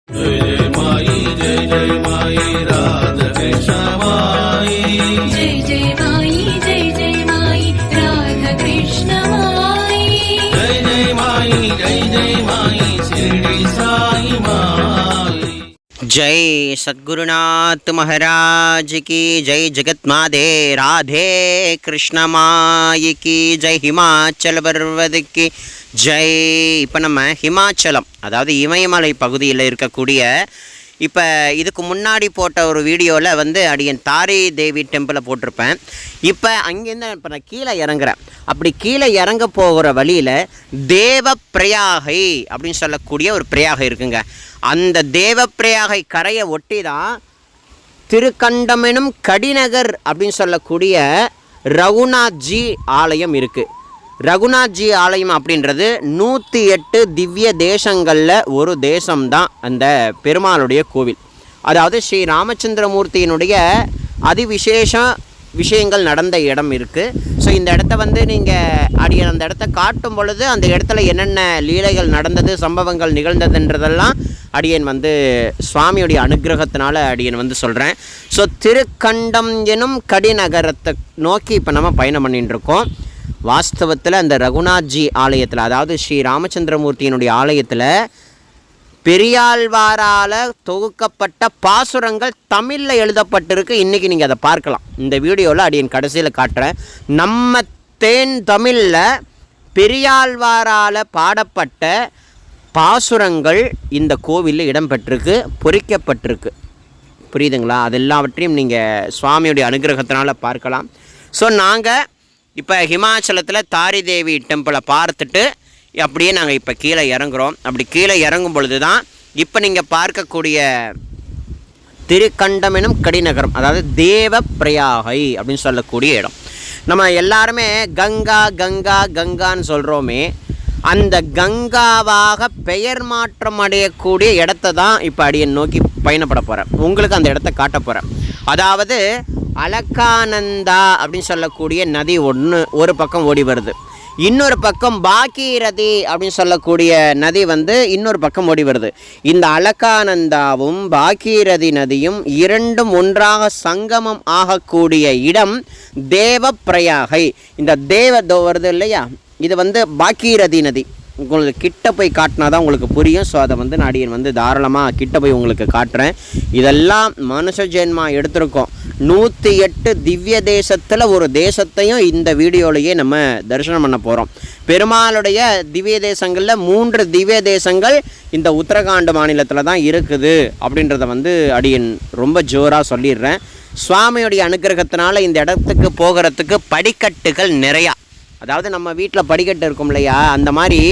जय जय माई राधा कृष्ण माई जय माई राधा कृष्ण माई जय माई शिरडी साई माई। जय सद्गुरुनाथ महाराज की जय, जगत माते राधे कृष्ण माई की जय, हिमाचल पर्वत की ஜெய். இப்போ நம்ம ஹிமாச்சலம், அதாவது இமயமலை பகுதியில் இருக்கக்கூடிய, இப்போ இதுக்கு முன்னாடி போட்ட ஒரு வீடியோவில் வந்து அடியன் தாரி தேவி டெம்பிளை போட்டிருப்பேன். இப்போ அங்கேருந்து இப்போ நான் கீழே இறங்குறேன். அப்படி கீழே இறங்க போகிற வழியில் தேவப்பிரயாகை அப்படின்னு சொல்லக்கூடிய ஒரு பிரயாகை இருக்குங்க. அந்த தேவப்பிரயாகை கரையை ஒட்டி தான் திருக்கண்டமெனும் கடிநகர் அப்படின்னு சொல்லக்கூடிய ரகுநாத்ஜி ஆலயம் இருக்குது. ரகுநாத்ஜி ஆலயம் அப்படின்றது 108 திவ்ய தேசங்களில் ஒரு தேசம்தான் அந்த பெருமாளுடைய கோவில். அதாவது ஸ்ரீ ராமச்சந்திரமூர்த்தியினுடைய அதிவிசேஷ விஷயங்கள் நடந்த இடம் இருக்குது. ஸோ இந்த இடத்த வந்து நீங்கள் அந்த இடத்த காட்டும் பொழுது அந்த இடத்துல என்னென்ன லீலைகள் நடந்தது, சம்பவங்கள் நிகழ்ந்ததுன்றதெல்லாம் அடியன் வந்து சுவாமியுடைய அனுகிரகத்தினால அடியன் வந்து சொல்கிறேன். ஸோ திருக்கண்டம் எனும் கடிநகரத்தை நோக்கி இப்போ நம்ம பயணம் பண்ணிட்டுருக்கோம். வாஸ்தவத்தில் அந்த ரகுநாத்ஜி ஆலயத்தில், அதாவது ஸ்ரீ ராமச்சந்திரமூர்த்தியினுடைய ஆலயத்தில் பெரியாழ்வாரால் தொகுக்கப்பட்ட பாசுரங்கள் தமிழில் எழுதப்பட்டிருக்கு. இன்றைக்கி நீங்கள் அதை பார்க்கலாம். இந்த வீடியோவில் அடியன் கடைசியில் காட்டுறேன். நம்ம தேன் தமிழில் பெரியாழ்வாரால் பாடப்பட்ட பாசுரங்கள் இந்த கோவிலில் இடம்பெற்றிருக்கு, பொறிக்கப்பட்டிருக்கு. புரியுதுங்களா? அதெல்லாவற்றையும் நீங்கள் சுவாமியுடைய அனுகிரகத்தினால் பார்க்கலாம். ஸோ நாங்கள் இப்போ ஹிமாச்சலத்தில் தாரி தேவி டெம்பிளை பார்த்துட்டு அப்படியே நாங்கள் இப்போ கீழே இறங்குறோம். அப்படி கீழே இறங்கும் பொழுது தான் இப்போ நீங்கள் பார்க்கக்கூடிய திருக்கண்டமெனும் கடிநகரம், அதாவது தேவப்பிரயாகை அப்படின்னு சொல்லக்கூடிய இடம். நம்ம எல்லாருமே கங்கா கங்கா கங்கான்னு சொல்கிறோமே, அந்த கங்காவாக பெயர் மாற்றம் அடையக்கூடிய இடத்த தான் இப்போ அடியை நோக்கி பயணப்பட போகிறேன். உங்களுக்கு அந்த இடத்த காட்ட போகிறேன். அதாவது அலக்கானந்தா அப்படின்னு சொல்லக்கூடிய நதி ஒரு பக்கம் ஓடி வருது, இன்னொரு பக்கம் பாகீரதி அப்படின்னு சொல்லக்கூடிய நதி வந்து இன்னொரு பக்கம் ஓடி வருது. இந்த அலக்கானந்தாவும் பாகீரதி நதியும் இரண்டும் ஒன்றாக சங்கமம் ஆகக்கூடிய இடம் தேவப்பிரயாகை. இந்த வருது இல்லையா, இது வந்து பாகீரதி நதி. உங்களுக்கு கிட்ட போய் காட்டினா தான் உங்களுக்கு புரியும். ஸோ அதை வந்து நாடியன் வந்து தாராளமாக கிட்ட போய் உங்களுக்கு காட்டுறேன். இதெல்லாம் மனுஷ ஜென்மா எடுத்திருக்கோம். 108 திவ்ய தேசத்தில் ஒரு தேசத்தையும் இந்த வீடியோலையே நம்ம தரிசனம் பண்ண போகிறோம். பெருமாளுடைய திவ்ய தேசங்களில் 3 திவ்ய தேசங்கள் இந்த உத்தரகாண்ட் மாநிலத்தில் தான் இருக்குது அப்படின்றத வந்து அடியன் ரொம்ப ஜோராக சொல்லிடுறேன். சுவாமியுடைய அனுகிரகத்தினால இந்த இடத்துக்கு போகிறதுக்கு படிக்கட்டுகள் நிறையா, அதாவது நம்ம வீட்டில் படிக்கட்டு இருக்கும் இல்லையா, அந்த மாதிரி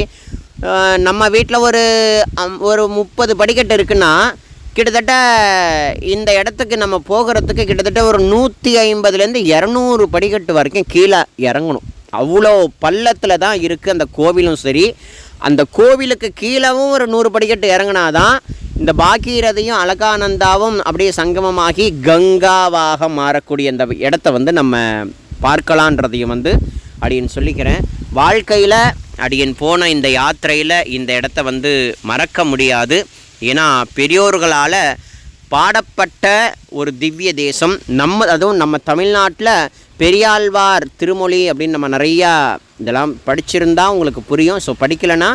நம்ம வீட்டில் ஒரு 30 படிக்கட்டு இருக்குன்னா கிட்டத்தட்ட இந்த இடத்துக்கு நம்ம போகிறதுக்கு கிட்டத்தட்ட ஒரு 150லேருந்து 200 படிக்கட்டு வரைக்கும் கீழே இறங்கணும். அவ்வளோ பள்ளத்தில் தான் இருக்குது அந்த கோவிலும். சரி, அந்த கோவிலுக்கு கீழவும் ஒரு 100 படிக்கட்டு இறங்கினாதான் இந்த பாகீரதியும் அலகானந்தாவும் அப்படியே சங்கமமாகி கங்காவாக மாறக்கூடிய அந்த இடத்த வந்து நம்ம பார்க்கலான்றதையும் வந்து அடியன் சொல்லிக்கிறேன். வாழ்க்கையில் அடியன் போன இந்த யாத்திரையில் இந்த இடத்த வந்து மறக்க முடியாது. ஏன்னா பெரியோர்களால் பாடப்பட்ட ஒரு திவ்ய தேசம். அதுவும் நம்ம தமிழ்நாட்டில் பெரியாழ்வார் திருமொழி அப்படின்னு நம்ம நிறையா இதெல்லாம் படிச்சிருந்தா உங்களுக்கு புரியும். ஸோ படிக்கலைன்னா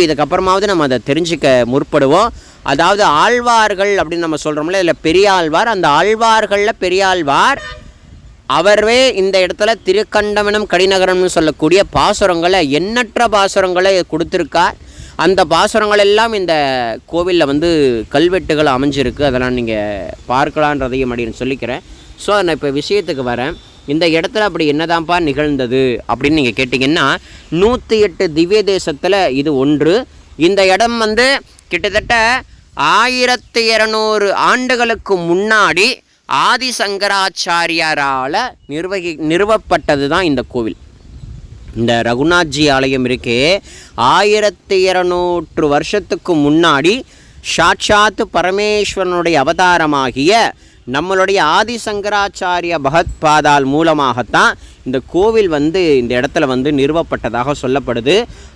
இதுக்கப்புறமாவது நம்ம அதை தெரிஞ்சுக்க முற்படுவோம். அதாவது ஆழ்வார்கள் அப்படின்னு நம்ம சொல்கிறோம்ல, இதில் பெரியாழ்வார், அந்த ஆழ்வார்களில் பெரியாழ்வார் அவரே இந்த இடத்துல திருக்கண்டமெனும் கடிநகரம்னு சொல்லக்கூடிய பாசுரங்களை, எண்ணற்ற பாசுரங்களை கொடுத்துருக்கார். அந்த பாசுரங்கள் எல்லாம் இந்த கோவிலில் வந்து கல்வெட்டுகள் அமைஞ்சிருக்கு. அதெல்லாம் நீங்கள் பார்க்கலான்றதையும் அப்படின்னு சொல்லிக்கிறேன். ஸோ நான் இப்போ விஷயத்துக்கு வரேன். இந்த இடத்துல அப்படி என்னதான்ப்பா நிகழ்ந்தது அப்படின்னு நீங்கள் கேட்டிங்கன்னா, 108 திவ்ய தேசத்தில் இது ஒன்று. இந்த இடம் வந்து கிட்டத்தட்ட 1200 ஆண்டுகளுக்கு முன்னாடி ஆதிசங்கராச்சாரியாரால் நிறுவப்பட்டது தான் இந்த கோவில். இந்த ரகுநாத்ஜி ஆலயம் இருக்கே, 1200 வருஷத்துக்கு முன்னாடி சாட்சாத்து பரமேஸ்வரனுடைய அவதாரமாகிய நம்மளுடைய ஆதிசங்கராச்சாரிய பகத்பாதால் மூலமாகத்தான் இந்த கோவில் வந்து இந்த இடத்துல வந்து நிறுவப்பட்டதாக சொல்லப்படுது.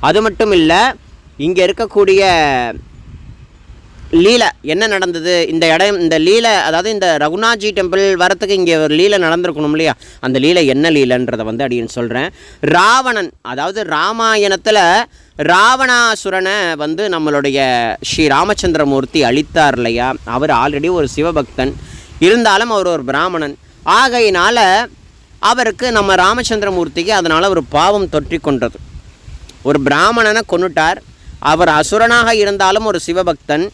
அது மட்டும் இல்லை, இங்கே இருக்கக்கூடிய லீலை என்ன நடந்தது, இந்த இடம், இந்த லீலை, அதாவது இந்த ரகுநாத்ஜி டெம்பிள் வரத்துக்கு இங்கே ஒரு லீலை நடந்திருக்கணும் இல்லையா, அந்த லீலை என்ன லீலைன்றதை வந்து அப்படின்னு சொல்கிறேன். ராவணன், அதாவது ராமாயணத்தில் ராவணாசுரனை வந்து நம்மளுடைய ஸ்ரீ ராமச்சந்திரமூர்த்தி அழித்தார் இல்லையா, அவர் ஆல்ரெடி ஒரு சிவபக்தன், இருந்தாலும் அவர் ஒரு பிராமணன் ஆகையினால அவருக்கு நம்ம ராமச்சந்திரமூர்த்திக்கு அதனால் ஒரு பாவம் தொற்றி கொண்டது. ஒரு பிராமணனை கொன்னுட்டார், அவர் அசுரனாக இருந்தாலும் ஒரு சிவபக்தன்,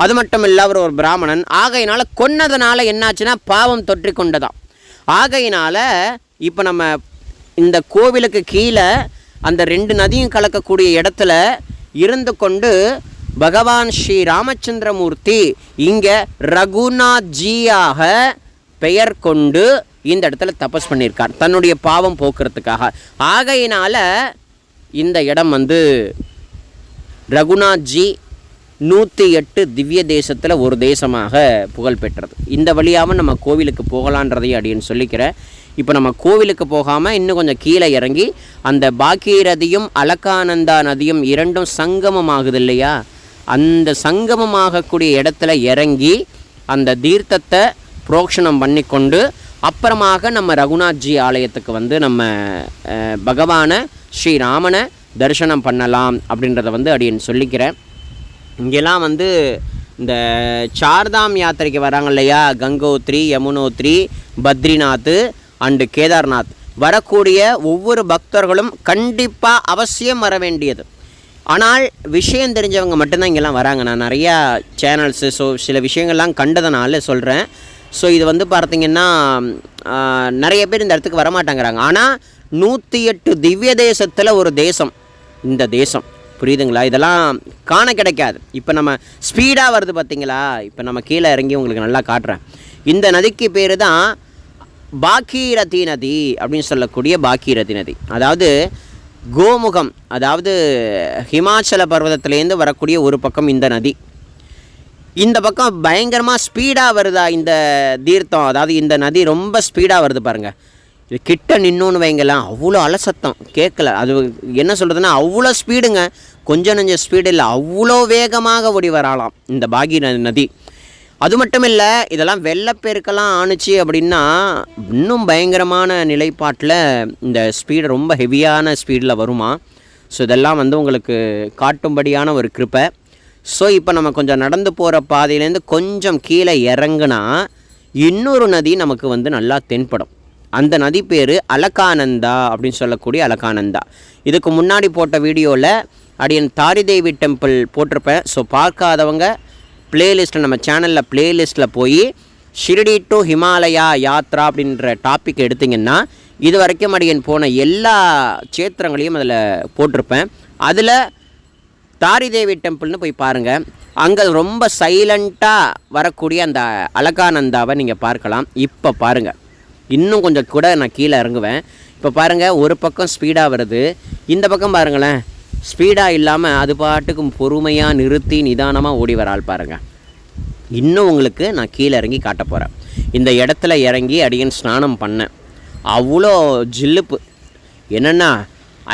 அது மட்டும் இல்லை அவர் ஒரு பிராமணன் ஆகையினால கொன்னதுனால என்னாச்சுன்னா பாவம் தொற்றி கொண்டதாம். ஆகையினால இப்போ நம்ம இந்த கோவிலுக்கு கீழே அந்த 2 நதியும் கலக்கக்கூடிய இடத்துல இருந்து கொண்டு பகவான் ஸ்ரீ ராமச்சந்திரமூர்த்தி இங்கே ரகுநாத்ஜியாக பெயர் கொண்டு இந்த இடத்துல தபஸ் பண்ணியிருக்கார் தன்னுடைய பாவம் போக்குறதுக்காக. ஆகையினால இந்த இடம் வந்து ரகுநாத்ஜி 108 திவ்ய தேசத்தில் ஒரு தேசமாக புகழ் பெற்றது. இந்த வழியாகவும் நம்ம கோவிலுக்கு போகலான்றதையும் அப்படின்னு சொல்லிக்கிறேன். இப்போ நம்ம கோவிலுக்கு போகாமல் இன்னும் கொஞ்சம் கீழே இறங்கி அந்த பாகீரதியும் அலகானந்தா நதியும் 2ம் சங்கமமாகுது இல்லையா, அந்த சங்கமமாகக்கூடிய இடத்துல இறங்கி அந்த தீர்த்தத்தை புரோக்ஷணம் பண்ணி கொண்டு அப்புறமாக நம்ம ரகுநாத்ஜி ஆலயத்துக்கு வந்து நம்ம பகவானை ஸ்ரீராமனை தரிசனம் பண்ணலாம் அப்படின்றத வந்து அப்படின்னு சொல்லிக்கிறேன். இங்கெல்லாம் வந்து இந்த சார்தாம் யாத்திரைக்கு வராங்க இல்லையா, கங்கோத்ரி, யமுனோத்ரி, பத்ரிநாத் அண்டு கேதார்நாத் வரக்கூடிய ஒவ்வொரு பக்தர்களும் கண்டிப்பாக அவசியம் வர வேண்டியது. ஆனால் விஷயம் தெரிஞ்சவங்க மட்டும்தான் இங்கெல்லாம் வராங்க. நான் நிறையா சேனல்ஸு சில விஷயங்கள்லாம் கண்டதுனால சொல்கிறேன். ஸோ இது வந்து பார்த்திங்கன்னா நிறைய பேர் இந்த இடத்துக்கு வரமாட்டேங்கிறாங்க. ஆனால் 108 திவ்ய தேசத்தில் ஒரு தேசம் இந்த தேசம், புரியுதுங்களா? இதெல்லாம் காண கிடைக்காது. இப்போ நம்ம ஸ்பீடாக வருது பார்த்திங்களா, இப்போ நம்ம கீழே இறங்கி உங்களுக்கு நல்லா காட்டுறேன். இந்த நதிக்கு பேர் தான் பாகீரதி நதி அப்படின்னு சொல்லக்கூடிய பாகீரதி நதி. அதாவது கோமுகம், அதாவது ஹிமாச்சல பர்வதத்துலேருந்து வரக்கூடிய ஒரு பக்கம் இந்த நதி, இந்த பக்கம் பயங்கரமாக ஸ்பீடாக வருதா இந்த தீர்த்தம், அதாவது இந்த நதி ரொம்ப ஸ்பீடாக வருது பாருங்கள். இது கிட்ட நின்னோன்னு வைங்கலாம், அவ்வளோ அலசத்தம் கேட்கல. அது என்ன சொல்கிறதுன்னா அவ்வளோ ஸ்பீடுங்க, கொஞ்சம் நெஞ்ச ஸ்பீடு இல்லை, அவ்வளோ வேகமாக ஓடி வரலாம் இந்த பாகீரதி நதி. அது மட்டும் இல்லை, இதெல்லாம் வெள்ளப்பெருக்கெல்லாம் ஆணுச்சு அப்படின்னா இன்னும் பயங்கரமான நிலைப்பாட்டில் இந்த ஸ்பீடு ரொம்ப ஹெவியான ஸ்பீடில் வருமா. ஸோ இதெல்லாம் வந்து உங்களுக்கு காட்டும்படியான ஒரு கிருப்பை. ஸோ இப்போ நம்ம கொஞ்சம் நடந்து போகிற பாதையிலேருந்து கொஞ்சம் கீழே இறங்குனா இன்னொரு நதி நமக்கு வந்து நல்லா தென்படும். அந்த நதி பேர் அலகானந்தா அப்படின்னு சொல்லக்கூடிய அலகானந்தா. இதுக்கு முன்னாடி போட்ட வீடியோவில் அடியன் தாரிதேவி டெம்பிள் போட்டிருப்பேன். ஸோ பார்க்காதவங்க பிளேலிஸ்ட்டில், நம்ம சேனலில் பிளேலிஸ்ட்டில் போய் ஷிரடி டு ஹிமாலயா யாத்ரா அப்படின்ற டாபிக் எடுத்திங்கன்னா இது வரைக்கும் அடியன் போன எல்லா சேத்திரங்களையும் அதில் போட்டிருப்பேன். அதில் தாரிதேவி டெம்பிள்னு போய் பாருங்கள். அங்கே ரொம்ப சைலண்ட்டாக வரக்கூடிய அந்த அலகானந்தாவை நீங்கள் பார்க்கலாம். இப்போ பாருங்கள், இன்னும் கொஞ்சம் கூட நான் கீழே இறங்குவேன். இப்போ பாருங்கள், ஒரு பக்கம் ஸ்பீடாக வருது, இந்த பக்கம் பாருங்களேன் ஸ்பீடாக இல்லாமல் அது பாட்டுக்கும் பொறுமையாக நிறுத்தி நிதானமாக ஓடி வரால் பாருங்கள். இன்னும் உங்களுக்கு நான் கீழே இறங்கி காட்ட போகிறேன். இந்த இடத்துல இறங்கி அடியன் ஸ்நானம் பண்ணேன். அவ்வளோ ஜில்லுப்பு, என்னென்னா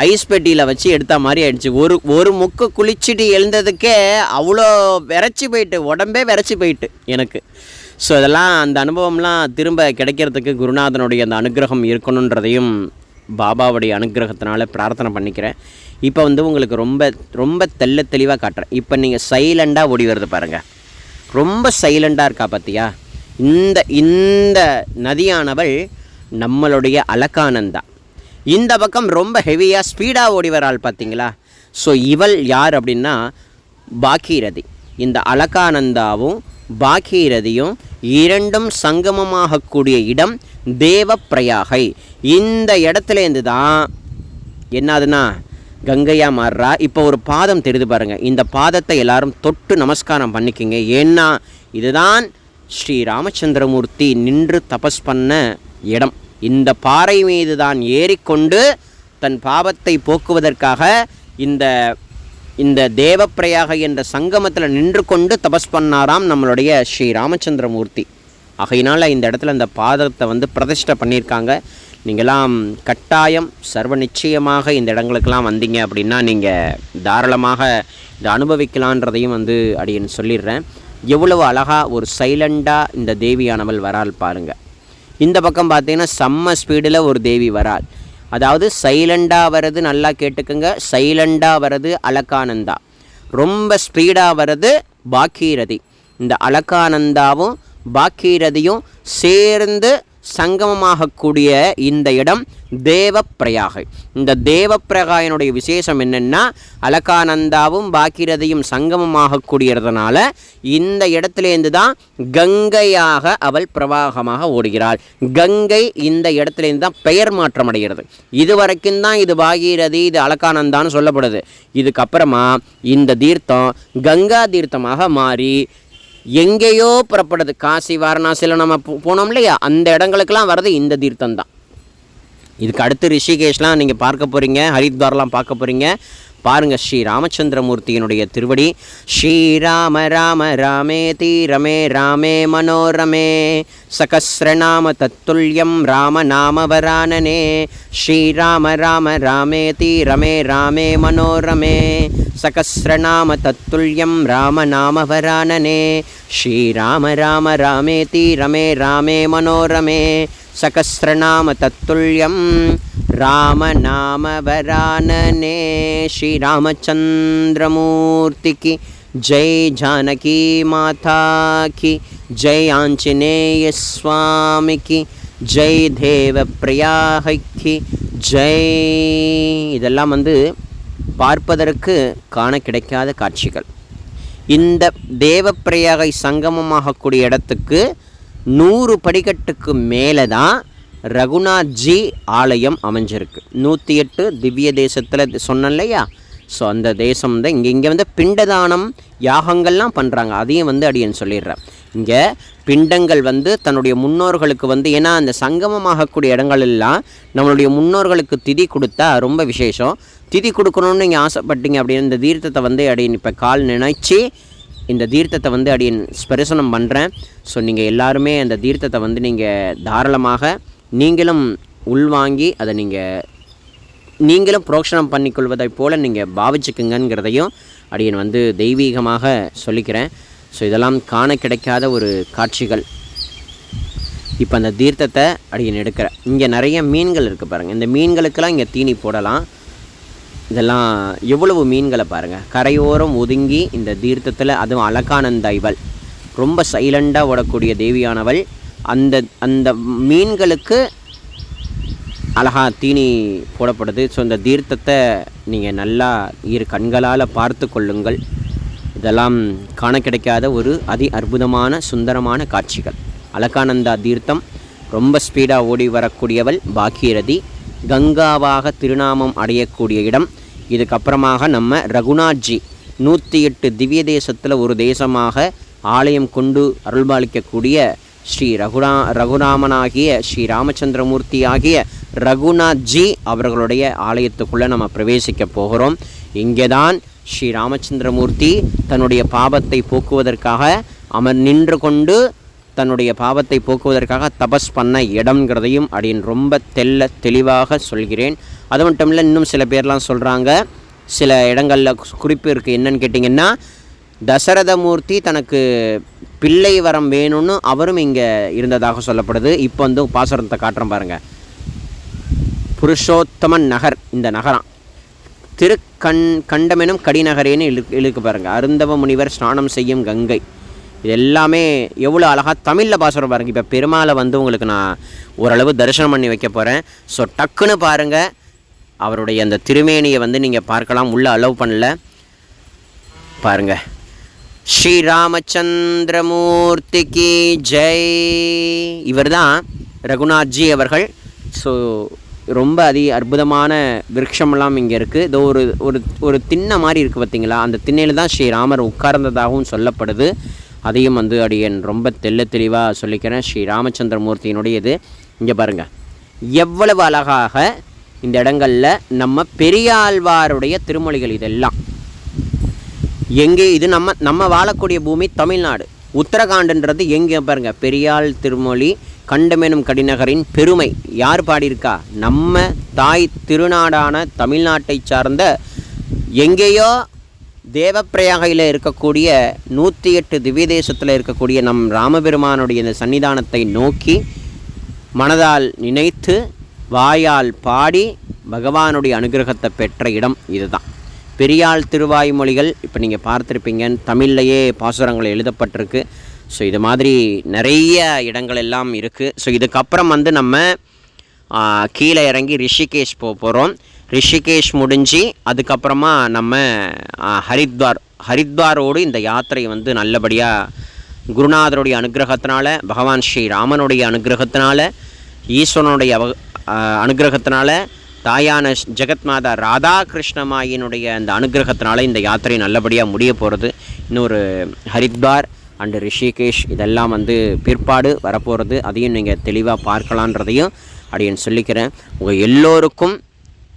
ஐஸ் பெட்டியில் வச்சு எடுத்த மாதிரி ஆயிடுச்சு. ஒரு முக்கு குளிச்சுட்டு எழுந்ததுக்கே அவ்வளோ விரைச்சி போயிட்டு, உடம்பே விரைச்சி போயிட்டு எனக்கு. ஸோ இதெல்லாம் அந்த அனுபவம்லாம் திரும்ப கிடைக்கிறதுக்கு குருநாதனுடைய அந்த அனுகிரகம் இருக்கணுன்றதையும் பாபாவுடைய அனுகிரகத்தினால பிரார்த்தனை பண்ணிக்கிறேன். இப்போ வந்து உங்களுக்கு ரொம்ப ரொம்ப தெளிவாக காட்டுறேன். இப்போ நீங்கள் சைலண்டாக ஓடி வருது பாருங்கள், ரொம்ப சைலண்டாக இருக்கா பார்த்தியா. இந்த நதியானவள் நம்மளுடைய அலகானந்தா. இந்த பக்கம் ரொம்ப ஹெவியாக ஸ்பீடாக ஓடி வராள் பார்த்தீங்களா. ஸோ இவள் யார் அப்படின்னா பாகீரதி. இந்த அலகானந்தாவும் பாகீரதியும் 2ம் சங்கமமாகக்கூடிய இடம் தேவப்பிரயாகை. இந்த இடத்துலேருந்து தான் என்னதுன்னா கங்கையாக மாறுறா. இப்போ ஒரு பாதம் தெரியுது பாருங்கள், இந்த பாதத்தை எல்லாரும் தொட்டு நமஸ்காரம் பண்ணிக்கிங்க. ஏன்னா இதுதான் ஸ்ரீ ராமச்சந்திரமூர்த்தி நின்று தபஸ் பண்ண இடம். இந்த பாறை மீது தான் ஏறிக்கொண்டு தன் பாவத்தை போக்குவதற்காக இந்த தேவப்பிரயாக என்ற சங்கமத்தில் நின்று கொண்டு தபஸ் பண்ணாராம் நம்மளுடைய ஸ்ரீ ராமச்சந்திரமூர்த்தி. ஆகையினால் இந்த இடத்துல இந்த பாதத்தை வந்து பிரதிஷ்டை பண்ணியிருக்காங்க. நீங்களாம் கட்டாயம் சர்வ நிச்சயமாக இந்த இடங்களுக்கெல்லாம் வந்தீங்க அப்படின்னா நீங்கள் தாராளமாக இதை அனுபவிக்கலான்றதையும் வந்து அடியன் சொல்லிடுறேன். எவ்வளவு அழகாக ஒரு சைலண்டாக இந்த தேவியானவள் வரால் பாருங்கள். இந்த பக்கம் பார்த்தீங்கன்னா செம்ம ஸ்பீடில் ஒரு தேவி வராள். அதாவது சைலண்டாக வர்றது நல்லா கேட்டுக்குங்க, சைலண்டாக வர்றது அலகானந்தா, ரொம்ப ஸ்பீடாக வர்றது பாக்கீரதி. இந்த அலகானந்தாவும் பாக்கீரதியும் சேர்ந்து சங்கமமாகக்கூடிய இந்த இடம் தேவப்பிரயாகை. இந்த தேவப்பிரயாகனுடைய விசேஷம் என்னென்னா அலகானந்தாவும் பாக்கீரதியும் சங்கமமாகக்கூடியதுனால இந்த இடத்துலேருந்து தான் கங்கையாக அவள் பிரவாகமாக ஓடுகிறாள். கங்கை இந்த இடத்துலேருந்து தான் பெயர் மாற்றம் அடைகிறது. இதுவரைக்கும் தான் இது பாகீரதி, இது அலகானந்தான்னு சொல்லப்படுது. இதுக்கப்புறமா இந்த தீர்த்தம் கங்கா தீர்த்தமாக மாறி எங்கேயோ புறப்படுது. காசி வாரணாசியில் நம்ம போனோம் இல்லையா, அந்த இடங்களுக்கெல்லாம் வர்றது இந்த தீர்த்தம் தான். இதுக்கு அடுத்து ரிஷிகேஷ்லாம் நீங்கள் பார்க்க போகிறீங்க, ஹரித்வார்லாம் பார்க்க போகிறீங்க. பாருங்கள் ஸ்ரீ ராமச்சந்திரமூர்த்தியினுடைய திருவடி. ஸ்ரீராம ராம ராமேதி ரமே ராமே மனோரமே சகஸ்ரநாம தத்துல்யம் ராமநாமவரானனே. ஸ்ரீராம ராம ராமேதி ரமே ராமே மனோரமே சகஸ்ரநாம தத்துல்யம் ராமநாமவரானனே. ஸ்ரீராம ராம ராமேதி ரமே ராமே மனோரமே சகஸ்ரநாம தத்துல்யம் ராமநாமவரானனே. ஸ்ரீ ராமச்சந்திரமூர்த்தி கி ஜெய், ஜானகி மாதா கி ஜெய், ஆஞ்சநேய சுவாமி கி ஜெய், தேவப்பிரயாகை கி ஜெய். இதெல்லாம் பார்ப்பதற்கு காண கிடைக்காத காட்சிகள். இந்த தேவப்பிரயாகை சங்கமமாகக்கூடிய இடத்துக்கு 100 படிக்கட்டுக்கு மேலே தான் ரகுநாத்ஜி ஆலயம் அமைஞ்சிருக்கு. 108 திவ்ய தேசத்தில் சொன்னேன் இல்லையா. ஸோ அந்த தேசம் தான் இங்கே பிண்டதானம் யாகங்கள்லாம் பண்ணுறாங்க. அதையும் அடியேன் சொல்லிடுறேன். இங்கே பிண்டங்கள் தன்னுடைய முன்னோர்களுக்கு ஏன்னா அந்த சங்கமமாகக்கூடிய இடங்களெல்லாம் நம்மளுடைய முன்னோர்களுக்கு திதி கொடுத்தா ரொம்ப விசேஷம். திதி கொடுக்கணும்னு நீங்கள் ஆசைப்பட்டீங்க அப்படின்னு இந்த தீர்த்தத்தை அடியேன் இப்போ கால் நினைச்சி இந்த தீர்த்தத்தை அடியேன் ஸ்பரிசனம் பண்ணுறேன். ஸோ நீங்கள் எல்லாருமே அந்த தீர்த்தத்தை நீங்கள் தாராளமாக நீங்களும் உள்வாங்கி அதை நீங்களும் புரோக்ஷனம் பண்ணிக்கொள்வதை போல் நீங்கள் பாவிச்சுக்குங்கிறதையும் அடியேன் தெய்வீகமாக சொல்லிக்கிறேன். ஸோ இதெல்லாம் காண கிடைக்காத ஒரு காட்சிகள். இப்போ அந்த தீர்த்தத்தை அடியேன் எடுக்கிறேன். இங்கே நிறைய மீன்கள் இருக்குது பாருங்கள். இந்த மீன்களுக்கெல்லாம் இங்கே தீனி போடலாம். இதெல்லாம் எவ்வளவு மீன்களை பாருங்கள். கரையோரம் ஒதுங்கி இந்த தீர்த்தத்தில், அதுவும் அலகானந்தா இவள் ரொம்ப சைலண்டாக ஓடக்கூடிய தேவியானவள். அந்த மீன்களுக்கு அழகாக தீனி போடப்படுது. ஸோ இந்த தீர்த்தத்தை நீங்கள் நல்லா இரு கண்களால் பார்த்து கொள்ளுங்கள். இதெல்லாம் காண கிடைக்காத ஒரு அற்புதமான சுந்தரமான காட்சிகள். அலகானந்தா தீர்த்தம் ரொம்ப ஸ்பீடாக ஓடி வரக்கூடியவள் பாகீரதி. கங்காவாக திருநாமம் அடையக்கூடிய இடம். இதுக்கப்புறமாக நம்ம ரகுநாத்ஜி 108 திவ்ய தேசத்தில் ஒரு தேசமாக ஆலயம் கொண்டு அருள்பாலிக்கக்கூடிய ஸ்ரீ ரகுராமனாகிய ஸ்ரீ ராமச்சந்திரமூர்த்தி ஆகிய ரகுநாத்ஜி அவர்களுடைய ஆலயத்துக்குள்ளே நம்ம பிரவேசிக்க போகிறோம். இங்கே தான் ஸ்ரீ ராமச்சந்திரமூர்த்தி தன்னுடைய பாவத்தை போக்குவதற்காக நின்று கொண்டு தன்னுடைய பாவத்தை போக்குவதற்காக தபஸ் பண்ண இடம்ங்கிறதையும் அடியேன் ரொம்ப தெளிவாக சொல்கிறேன். அது மட்டும் இல்லை, இன்னும் சில பேர்லாம் சொல்கிறாங்க, சில இடங்களில் குறிப்பு இருக்குது. என்னன்னு கேட்டிங்கன்னா, தசரதமூர்த்தி தனக்கு பிள்ளை வரம் வேணும்னு அவரும் இங்கே இருந்ததாக சொல்லப்படுது. இப்போ பாசுரத்தை காட்டுறோம் பாருங்கள். புருஷோத்தமன் நகர், இந்த நகரம் கண்டமெனும் கடிநகரேன்னு இழுக்கு பாருங்கள். அருந்தவ முனிவர் ஸ்நானம் செய்யும் கங்கை. இது எல்லாமே எவ்வளோ அழகாக தமிழில் பாசுரம் பாருங்கள். இப்போ பெருமாளை உங்களுக்கு நான் ஓரளவு தரிசனம் பண்ணி வைக்க போகிறேன். ஸோ டக்குன்னு பாருங்கள், அவருடைய அந்த திருமேனியை நீங்கள் பார்க்கலாம். உள்ள அலோவ் பண்ணல பாருங்கள். ஸ்ரீ ராமச்சந்திரமூர்த்தி கி ஜெய். இவர் தான் ரகுநாத்ஜி அவர்கள். ஸோ ரொம்ப அற்புதமான விருட்சமெல்லாம் இங்கே இருக்குது. இதோ ஒரு திண்ணை மாதிரி இருக்குது பார்த்தீங்களா, அந்த திண்ணையில் தான் ஸ்ரீராமர் உட்கார்ந்ததாகவும் சொல்லப்படுது. அதையும் அடியேன் ரொம்ப தெளிவாக சொல்லிக்கிறேன். ஸ்ரீ ராமச்சந்திரமூர்த்தியினுடைய இது இங்கே பாருங்கள், எவ்வளவு அழகாக இந்த இடங்களில் நம்ம பெரியாழ்வாருடைய திருமொழிகள் இதெல்லாம் எங்கே. இது நம்ம வாழக்கூடிய பூமி தமிழ்நாடு. உத்தரகாண்டுன்றது எங்கே பாருங்கள், பெரியாள் திருமொழி கண்டமெனும் கடிநகரின் பெருமை யார் பாடியிருக்கா? நம்ம தாய் திருநாடான தமிழ்நாட்டை சார்ந்த எங்கேயோ தேவப்பிரயாகையில் இருக்கக்கூடிய 108 திவ்ய தேசத்தில் இருக்கக்கூடிய நம் ராமபெருமானுடைய இந்த சன்னிதானத்தை நோக்கி மனதால் நினைத்து வாயால் பாடி பகவானுடைய அனுகிரகத்தை பெற்ற இடம் இதுதான். பெரியாள் திருவாய்மொழிகள் இப்போ நீங்கள் பார்த்துருப்பீங்க, தமிழ்லையே பாசுரங்கள் எழுதப்பட்டிருக்கு. ஸோ இது மாதிரி நிறைய இடங்கள் எல்லாம் இருக்குது. ஸோ இதுக்கப்புறம் நம்ம கீழே இறங்கி ரிஷிகேஷ் போகிறோம். ரிஷிகேஷ் முடிஞ்சு அதுக்கப்புறமா நம்ம ஹரித்வாரோடு இந்த யாத்திரை நல்லபடியாக குருநாதருடைய அனுகிரகத்தினால, பகவான் ஸ்ரீ ராமனுடைய அனுகிரகத்தினால, ஈஸ்வரனுடைய அனுகிரகத்தினால, தாயான ஜெகத்மாதா ராதாகிருஷ்ணமாயினுடைய அந்த அனுகிரகத்தினால இந்த யாத்திரை நல்லபடியாக முடிய போகிறது. இன்னொரு ஹரித்வார் அண்டு ரிஷிகேஷ் இதெல்லாம் பிற்பாடு வரப்போகிறது. அதையும் நீங்கள் தெளிவாக பார்க்கலான்றதையும் அப்படின்னு சொல்லிக்கிறேன். உங்கள் எல்லோருக்கும்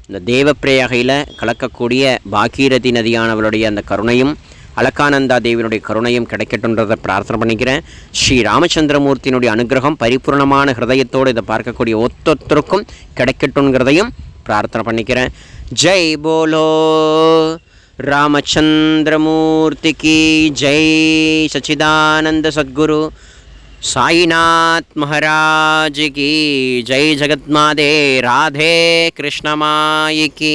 இந்த தேவப்பிரயாகையில் கலக்கக்கூடிய பாகீரதி நதியானவளுடைய அந்த கருணையும் அலக்கானந்தா தேவியினுடைய கருணையும் கிடைக்கட்டுன்றதை பிரார்த்தனை பண்ணிக்கிறேன். ஸ்ரீ ராமச்சந்திரமூர்த்தியினுடைய அனுகிரகம் பரிபூர்ணமான ஹிருதயத்தோடு இதை பார்க்கக்கூடிய ஒத்தொத்தருக்கும் கிடைக்கட்டுங்கிறதையும் பிரார்த்தனை பண்ணிக்கிறேன். ஜெய் போலோ रामचंद्रमूर्ति की जय। सच्चिदानंद सद्गुरु साईनाथ महाराज की जय। जगन्माते राधे कृष्ण माई की।